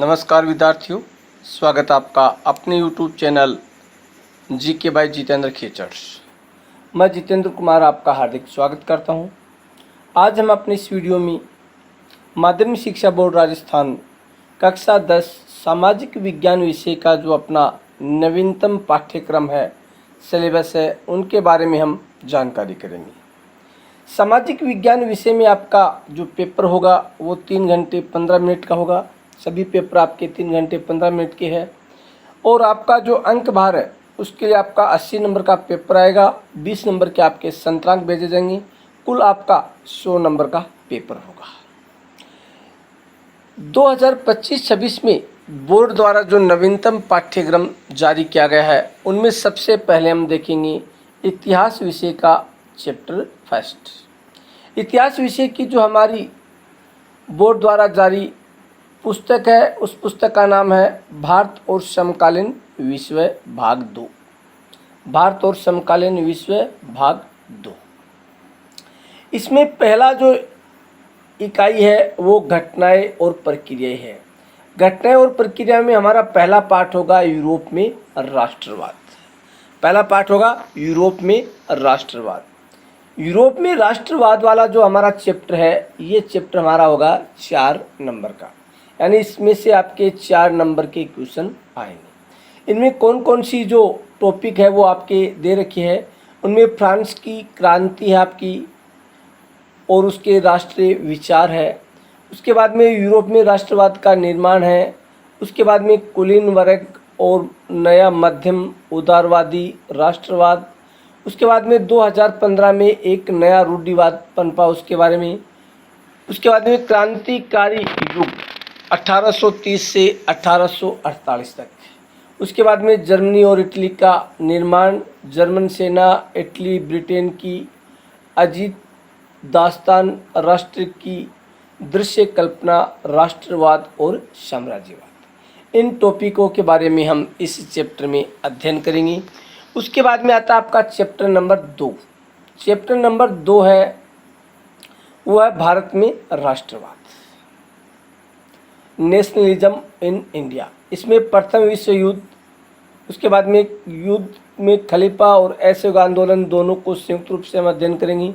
नमस्कार विद्यार्थियों, स्वागत आपका अपने YouTube channel GK by Jitendra Khechars. मैं जितेंद्र कुमार आपका हार्दिक स्वागत करता हूं। आज हम अपने इस वीडियो में माध्यमिक शिक्षा बोर्ड राजस्थान कक्षा 10 सामाजिक विज्ञान विषय का जो अपना नवीनतम पाठ्यक्रम है, सिलेबस है, उनके बारे में हम जानकारी करेंगे। सामाजिक विज्ञान विषय में आपका जो पेपर होगा वो 3 घंटे 15 मिनट का होगा। सभी पेपर आपके 3 घंटे 15 मिनट के हैं और आपका जो अंक भार है उसके लिए आपका 80 नंबर का पेपर आएगा। 20 नंबर के आपके संतरांक भेजे जाएंगे। कुल आपका 100 नंबर का पेपर होगा। 2025-26 में बोर्ड द्वारा जो नवीनतम पाठ्यक्रम जारी किया गया है उनमें सबसे पहले हम देखेंगे इतिहास विषय का चैप्टर फर्स्ट। इतिहास विषय की जो हमारी बोर्ड द्वारा जारी पुस्तक है उस पुस्तक का नाम है भारत और समकालीन विश्व भाग 2। भारत और समकालीन विश्व भाग 2। इसमें पहला जो इकाई है वो घटनाएं और प्रक्रियाएं है। घटनाएं और प्रक्रिया में हमारा पहला पाठ होगा यूरोप में राष्ट्रवाद। पहला पाठ होगा यूरोप में राष्ट्रवाद। यूरोप में राष्ट्रवाद वाला जो हमारा चैप्टर है, ये चैप्टर हमारा होगा 4 नंबर का, यानी इसमें से आपके 4 नंबर के क्वेश्चन आएंगे। इनमें कौन कौन सी जो टॉपिक है वो आपके दे रखी है। उनमें फ्रांस की क्रांति है आपकी और उसके राष्ट्रीय विचार है। उसके बाद में यूरोप में राष्ट्रवाद का निर्माण है। उसके बाद में कुलीन वर्ग और नया मध्यम उदारवादी राष्ट्रवाद। उसके बाद में 2015 में एक नया रूढ़िवाद पनपा, उसके बारे में। उसके बाद में क्रांतिकारी युग 1830 से 1848 तक। उसके बाद में जर्मनी और इटली का निर्माण, जर्मन सेना, इटली, ब्रिटेन की अजीत दास्तान, राष्ट्र की दृश्य कल्पना, राष्ट्रवाद और साम्राज्यवाद। इन टॉपिकों के बारे में हम इस चैप्टर में अध्ययन करेंगे। उसके बाद में आता है आपका चैप्टर नंबर 2। चैप्टर नंबर 2 है वो है भारत में राष्ट्रवाद, नेशनलिज्म इन इंडिया। इसमें प्रथम विश्व युद्ध, उसके बाद में युद्ध में खलीफा और असहयोग आंदोलन दोनों को संयुक्त रूप से हम अध्ययन करेंगे।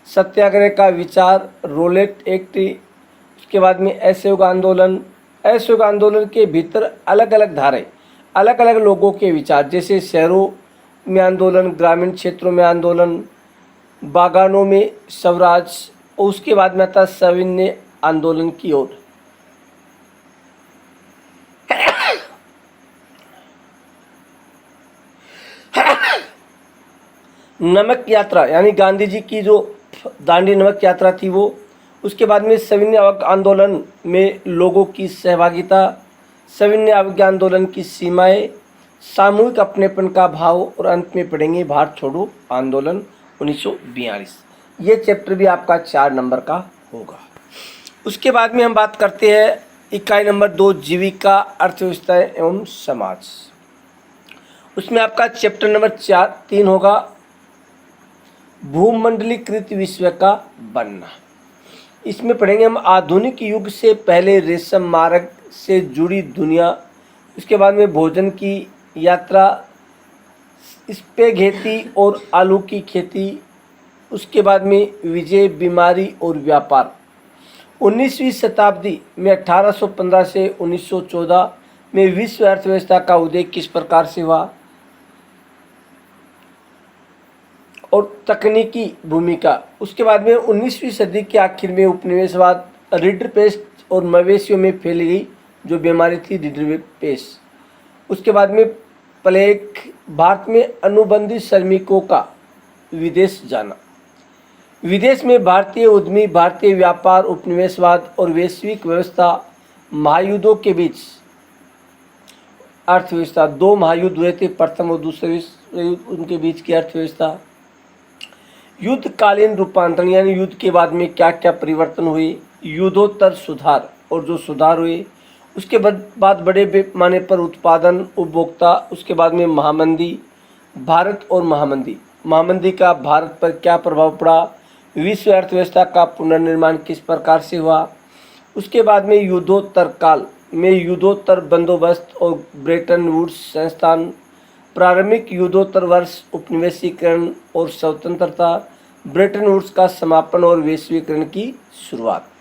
सत्याग्रह का विचार, रोलेट एक्ट, उसके बाद में असहयोग आंदोलन। असहयोग आंदोलन के भीतर अलग अलग धाराएं, अलग अलग लोगों के विचार, जैसे शहरों में आंदोलन, ग्रामीण क्षेत्रों में आंदोलन, बागानों में स्वराज, और उसके बाद में आता सविनय आंदोलन की ओर। नमक यात्रा, यानी गांधी जी की जो दांडी नमक यात्रा थी वो। उसके बाद में सविनय आंदोलन में लोगों की सहभागिता, सविनय अवज्ञा आंदोलन की सीमाएं, सामूहिक अपनेपन का भाव, और अंत में पढ़ेंगे भारत छोड़ो आंदोलन 1942। ये चैप्टर भी आपका 4 नंबर का होगा। उसके बाद में हम बात करते हैं इकाई नंबर 2 जीविका, अर्थव्यवस्था एवं समाज। उसमें आपका चैप्टर नंबर 3 होगा भूमंडलीकृत विश्व का बनना। इसमें पढ़ेंगे हम आधुनिक युग से पहले रेशम मार्ग से जुड़ी दुनिया। उसके बाद में भोजन की यात्रा, स्पेघेती और आलू की खेती। उसके बाद में विजय, बीमारी और व्यापार। 19वीं शताब्दी में 1815 से 1914 में विश्व अर्थव्यवस्था का उदय किस प्रकार से हुआ और तकनीकी भूमिका। उसके बाद में 19वीं सदी के आखिर में उपनिवेशवाद, रिडरपेस्ट और मवेशियों में फैली गई जो बीमारी थी रिडरपेस्ट। उसके बाद में प्लेग, भारत में अनुबंधित श्रमिकों का विदेश जाना। विदेश में भारतीय उद्यमी, भारतीय व्यापार, उपनिवेशवाद और वैश्विक व्यवस्था। महायुद्धों के बीच अर्थव्यवस्था, 2 महायुद्ध हुए थे, प्रथम और दूसरे विश्व युद्ध, उनके बीच की अर्थव्यवस्था। युद्धकालीन रूपांतरण, यानी युद्ध के बाद में क्या क्या परिवर्तन हुए। युद्धोत्तर सुधार और जो सुधार हुए। उसके बाद बड़े पैमाने पर उत्पादन, उपभोक्ता। उसके बाद में महामंदी, भारत और महामंदी। महामंदी का भारत पर क्या प्रभाव पड़ा, विश्व अर्थव्यवस्था का पुनर्निर्माण किस प्रकार से हुआ। उसके बाद में युद्धोत्तर काल, में युद्धोत्तर बंदोबस्त और ब्रेटन वुड्स संस्थान, प्रारंभिक युद्धोत्तर वर्ष, उपनिवेशीकरण और स्वतंत्रता, ब्रेटन वुड्स का समापन और वैश्वीकरण की शुरुआत।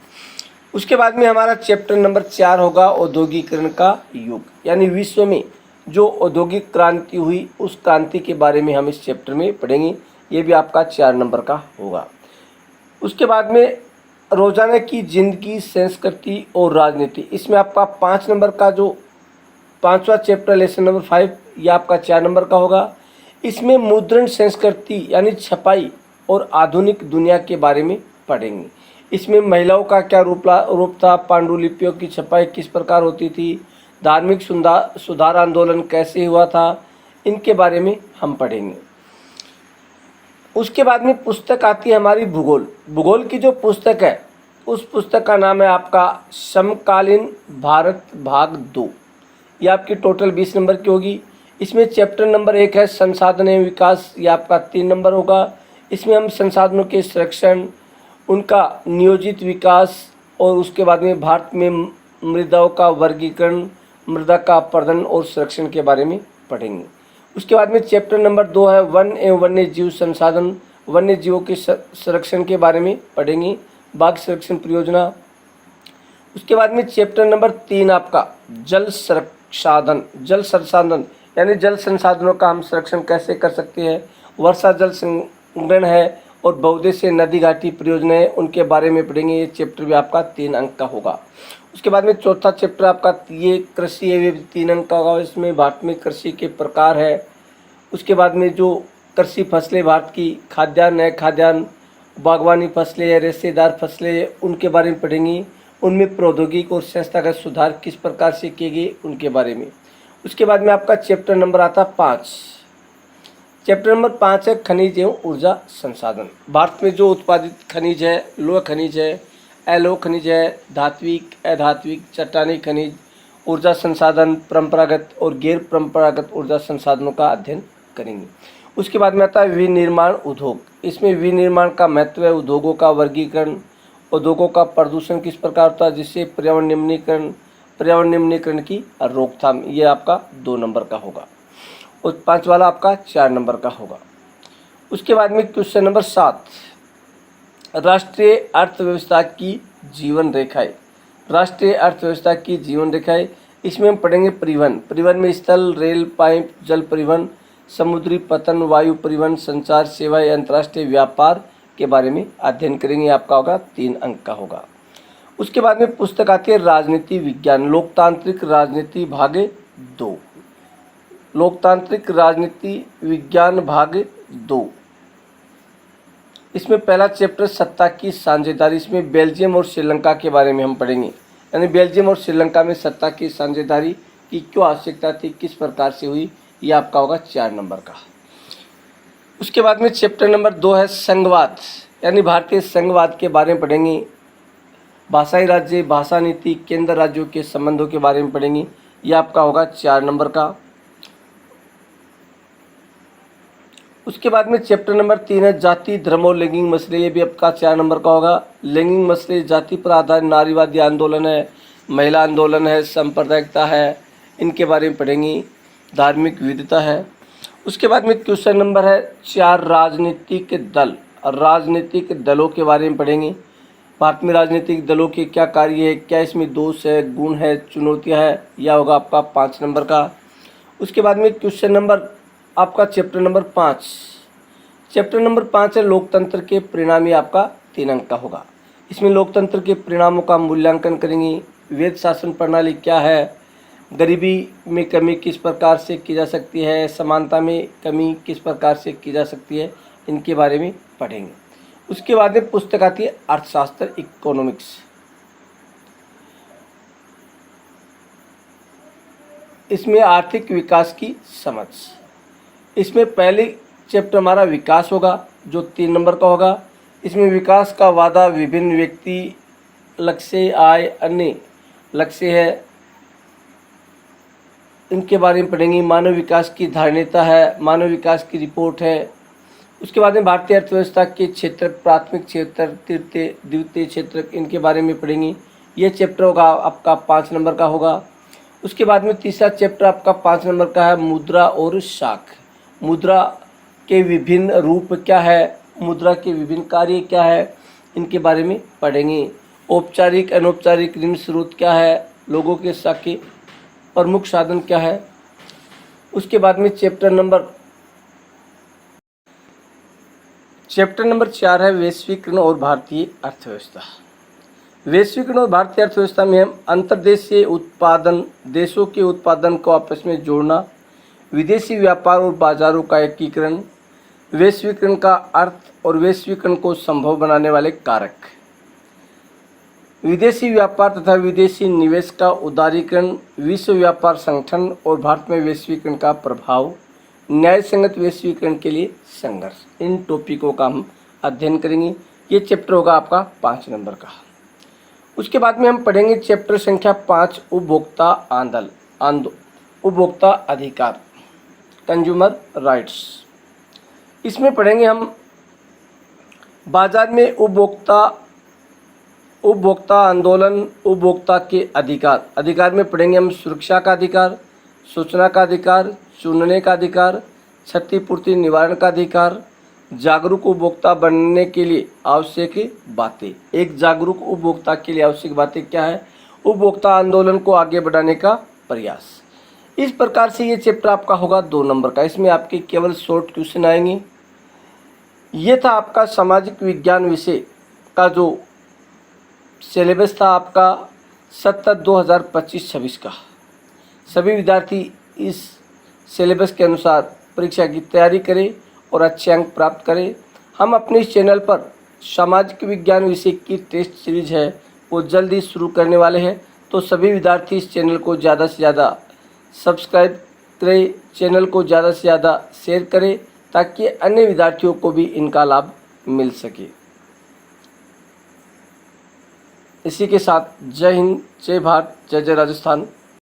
उसके बाद में हमारा चैप्टर नंबर 4 होगा औद्योगिकरण का युग, यानी विश्व में जो औद्योगिक क्रांति हुई उस क्रांति के बारे में हम इस चैप्टर में पढ़ेंगे। ये भी आपका 4 नंबर का होगा। उसके बाद में रोजाना की जिंदगी, संस्कृति और राजनीति, इसमें आपका 5 नंबर का जो 5वां चैप्टर लेसन नंबर 5 ये आपका 4 नंबर का होगा। इसमें मुद्रण संस्कृति यानी छपाई और आधुनिक दुनिया के बारे में पढ़ेंगे। इसमें महिलाओं का क्या रूप था, पांडुलिपियों की छपाई किस प्रकार होती थी, धार्मिक सुधार आंदोलन कैसे हुआ था, इनके बारे में हम पढ़ेंगे। उसके बाद में पुस्तक आती है हमारी भूगोल। भूगोल की जो पुस्तक है उस पुस्तक का नाम है आपका समकालीन भारत भाग 2। ये आपकी टोटल 20 नंबर की होगी। इसमें चैप्टर नंबर 1 है संसाधन एवं विकास, ये आपका 3 नंबर होगा। इसमें हम संसाधनों के संरक्षण, उनका नियोजित विकास और उसके बाद में भारत में मृदाओं का वर्गीकरण, मृदा का अपरदन और संरक्षण के बारे में पढ़ेंगे। उसके बाद में चैप्टर नंबर 2 है वन एवं वन्य जीव संसाधन, वन्य जीवों के संरक्षण के बारे में पढ़ेंगे, बाघ संरक्षण परियोजना। उसके बाद में चैप्टर नंबर 3 आपका जल संसाधन यानी जल संसाधनों का हम संरक्षण कैसे कर सकते हैं, वर्षा जल संग्रहण है और बहुउद्देशीय नदी घाटी परियोजनाएं, उनके बारे में पढ़ेंगे। ये चैप्टर भी आपका 3 अंक का होगा। उसके बाद में चौथा चैप्टर आपका ये कृषि है, ये 3 अंक का होगा। इसमें भारत में कृषि के प्रकार है। उसके बाद में जो कृषि फसलें भारत की, खाद्यान्न है, खाद्यान्न, बागवानी फसलें है, रेशेदार फसलें, उनके बारे में पढ़ेंगे। उनमें प्रौद्योगिकी और संस्थागत सुधार किस प्रकार से किए गए, उनके बारे में। उसके बाद में आपका चैप्टर नंबर आता 5। चैप्टर नंबर 5 है खनिज एवं ऊर्जा संसाधन। भारत में जो उत्पादित खनिज है, लोह खनिज है, अलोह खनिज है, धात्विक, अधात्विक, चट्टानी खनिज, ऊर्जा संसाधन, परंपरागत और गैर परंपरागत ऊर्जा संसाधनों का अध्ययन करेंगे। उसके बाद में आता है विनिर्माण उद्योग। इसमें विनिर्माण का महत्व है, उद्योगों का वर्गीकरण, उद्योगों का प्रदूषण किस प्रकार होता है, जिससे पर्यावरण निम्नीकरण की रोकथाम, ये आपका 2 नंबर का होगा और 5 वाला आपका 4 नंबर का होगा। उसके बाद में क्वेश्चन नंबर 7, राष्ट्रीय अर्थव्यवस्था की जीवन रेखाएं। राष्ट्रीय अर्थव्यवस्था की जीवन रेखाएं, इसमें हम पढ़ेंगे परिवहन में स्थल, रेल, पाइप, जल परिवहन, समुद्री पतन, वायु परिवहन, संचार सेवाएं, अंतर्राष्ट्रीय व्यापार के बारे में अध्ययन करेंगे। आपका होगा 3 अंक का होगा। उसके बाद में पुस्तक आती है राजनीति विज्ञान, लोकतांत्रिक राजनीति भाग 2। लोकतांत्रिक राजनीति विज्ञान भाग 2। इसमें पहला चैप्टर सत्ता की साझेदारी। इसमें बेल्जियम और श्रीलंका के बारे में हम पढ़ेंगे, यानी बेल्जियम और श्रीलंका में सत्ता की साझेदारी की क्यों आवश्यकता थी, किस प्रकार से हुई, ये आपका होगा 4 नंबर का। उसके बाद में चैप्टर नंबर 2 है संघवाद, यानी भारतीय संघवाद के बारे में पढ़ेंगे। भाषाई राज्य, भाषा नीति, केंद्र राज्यों के संबंधों के बारे में पढ़ेंगे। ये आपका होगा 4 नंबर का। उसके बाद में चैप्टर नंबर 3 है जाति, धर्म और लैंगिक मसले। ये भी आपका 4 नंबर का होगा। लैंगिक मसले, जाति पर आधारित नारीवादी आंदोलन है, महिला आंदोलन है, सांप्रदायिकता है, इनके बारे में पढ़ेंगे। धार्मिक विविधता है। उसके बाद में क्वेश्चन नंबर है 4 राजनीतिक दल। राजनीतिक दलों के बारे में पढ़ेंगे। भारत में राजनीतिक दलों के क्या कार्य है, क्या इसमें दोष है, गुण है, चुनौतियाँ है, यह होगा आपका 5 नंबर का। उसके बाद में क्वेश्चन नंबर आपका चैप्टर नंबर 5। चैप्टर नंबर 5 है लोकतंत्र के परिणाम, ये आपका 3 अंक का होगा। इसमें लोकतंत्र के परिणामों का मूल्यांकन करेंगे। वैध शासन प्रणाली क्या है, गरीबी में कमी किस प्रकार से की जा सकती है, समानता में कमी किस प्रकार से की जा सकती है, इनके बारे में पढ़ेंगे। उसके बाद में पुस्तक आती है अर्थशास्त्र, इकोनॉमिक्स। इसमें आर्थिक विकास की समझ। इसमें पहले चैप्टर हमारा विकास होगा जो 3 नंबर का होगा। इसमें विकास का वादा, विभिन्न व्यक्ति लक्ष्य, आय, अन्य लक्ष्य है, इनके बारे में पढ़ेंगे। मानव विकास की धारणता है, मानव विकास की रिपोर्ट है। उसके बाद में भारतीय अर्थव्यवस्था के क्षेत्र, प्राथमिक क्षेत्र, तृतीय, द्वितीय क्षेत्र, इनके बारे में पढ़ेंगे। ये चैप्टर होगा आपका 5 नंबर का होगा। उसके बाद में तीसरा चैप्टर आपका 5 नंबर का है मुद्रा और साख। मुद्रा के विभिन्न रूप क्या है, मुद्रा के विभिन्न कार्य क्या है, इनके बारे में पढ़ेंगे। औपचारिक अनौपचारिक ऋण स्रोत क्या है, लोगों के साख के प्रमुख साधन क्या है। उसके बाद में चैप्टर नंबर 4 है वैश्वीकरण और भारतीय अर्थव्यवस्था। वैश्वीकरण और भारतीय अर्थव्यवस्था में हम अंतर्देशीय उत्पादन, देशों के उत्पादन को आपस में जोड़ना, विदेशी व्यापार और बाजारों का एकीकरण, वैश्वीकरण का अर्थ और वैश्वीकरण को संभव बनाने वाले कारक, विदेशी व्यापार तथा विदेशी निवेश का उदारीकरण, विश्व व्यापार संगठन और भारत में वैश्वीकरण का प्रभाव, न्याय संगत वैश्वीकरण के लिए संघर्ष। इन टॉपिकों का हम अध्ययन करेंगे। ये चैप्टर होगा आपका 5 नंबर का। उसके बाद में हम पढ़ेंगे चैप्टर संख्या 5 उपभोक्ता उपभोक्ता अधिकार, कंज्यूमर राइट्स। इसमें पढ़ेंगे हम बाजार में उपभोक्ता आंदोलन, उपभोक्ता के अधिकार में पढ़ेंगे हम सुरक्षा का अधिकार, सूचना का अधिकार, चुनने का अधिकार, क्षतिपूर्ति निवारण का अधिकार, जागरूक उपभोक्ता बनने के लिए आवश्यक बातें। एक जागरूक उपभोक्ता के लिए आवश्यक बातें क्या है, उपभोक्ता आंदोलन को आगे बढ़ाने का प्रयास। इस प्रकार से ये चैप्टर आपका होगा 2 नंबर का। इसमें आपके केवल शॉर्ट क्वेश्चन आएंगे। ये था आपका सामाजिक विज्ञान विषय का जो सिलेबस था आपका 2025-26 का। सभी विद्यार्थी इस सिलेबस के अनुसार परीक्षा की तैयारी करें और अच्छे अंक प्राप्त करें। हम अपने इस चैनल पर सामाजिक विज्ञान विषय की टेस्ट सीरीज है वो जल्द ही शुरू करने वाले हैं, तो सभी विद्यार्थी इस चैनल को ज़्यादा से ज़्यादा सब्सक्राइब करें, चैनल को ज़्यादा से ज़्यादा शेयर करें ताकि अन्य विद्यार्थियों को भी इनका लाभ मिल सके। इसी के साथ जय हिंद, जय भारत, जय जय राजस्थान।